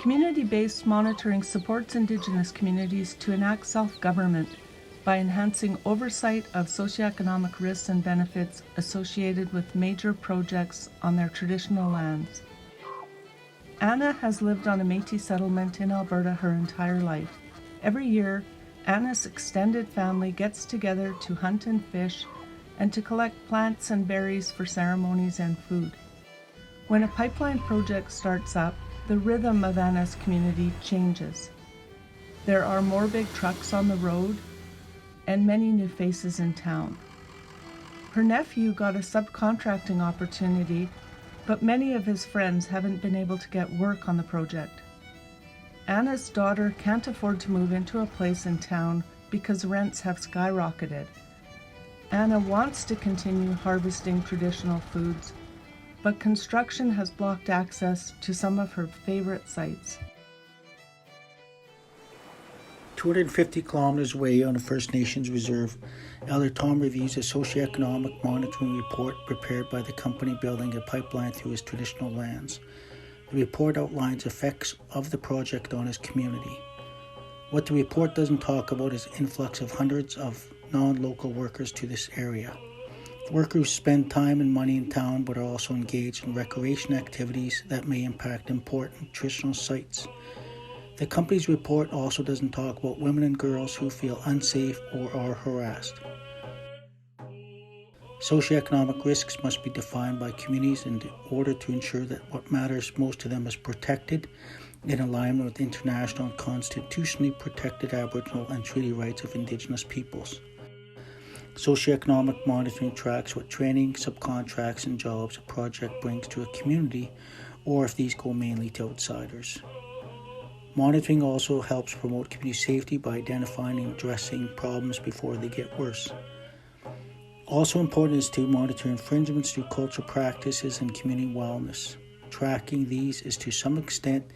Community-based monitoring supports Indigenous communities to enact self-government by enhancing oversight of socioeconomic risks and benefits associated with major projects on their traditional lands. Anna has lived on a Métis settlement in Alberta her entire life. Every year, Anna's extended family gets together to hunt and fish and to collect plants and berries for ceremonies and food. When a pipeline project starts up, the rhythm of Anna's community changes. There are more big trucks on the road and many new faces in town. Her nephew got a subcontracting opportunity, but many of his friends haven't been able to get work on the project. Anna's daughter can't afford to move into a place in town because rents have skyrocketed. Anna wants to continue harvesting traditional foods, but construction has blocked access to some of her favorite sites. 250 kilometers away on a First Nations reserve, Elder Tom reviews a socioeconomic monitoring report prepared by the company building a pipeline through his traditional lands. The report outlines effects of the project on his community. What the report doesn't talk about is the influx of hundreds of non-local workers to this area. Workers spend time and money in town but are also engaged in recreation activities that may impact important traditional sites. The company's report also doesn't talk about women and girls who feel unsafe or are harassed. Socioeconomic risks must be defined by communities in order to ensure that what matters most to them is protected in alignment with international and constitutionally protected Aboriginal and treaty rights of Indigenous peoples. Socioeconomic monitoring tracks what training, subcontracts, and jobs a project brings to a community, or if these go mainly to outsiders. Monitoring also helps promote community safety by identifying and addressing problems before they get worse. Also important is to monitor infringements through cultural practices and community wellness. Tracking these is to some extent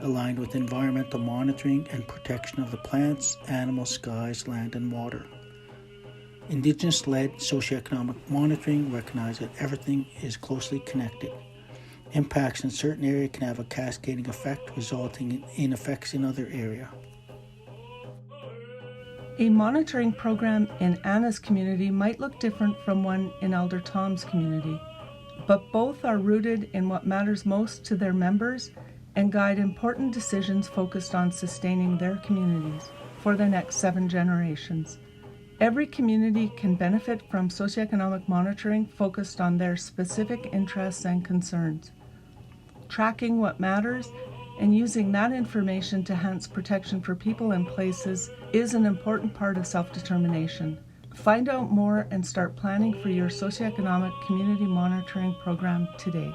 aligned with environmental monitoring and protection of the plants, animals, skies, land, and water. Indigenous-led socioeconomic monitoring recognizes that everything is closely connected. Impacts in certain areas can have a cascading effect, resulting in effects in other areas. A monitoring program in Anna's community might look different from one in Elder Tom's community, but both are rooted in what matters most to their members and guide important decisions focused on sustaining their communities for the next 7 generations. Every community can benefit from socioeconomic monitoring focused on their specific interests and concerns. Tracking what matters and using that information to enhance protection for people and places is an important part of self-determination. Find out more and start planning for your socioeconomic community monitoring program today.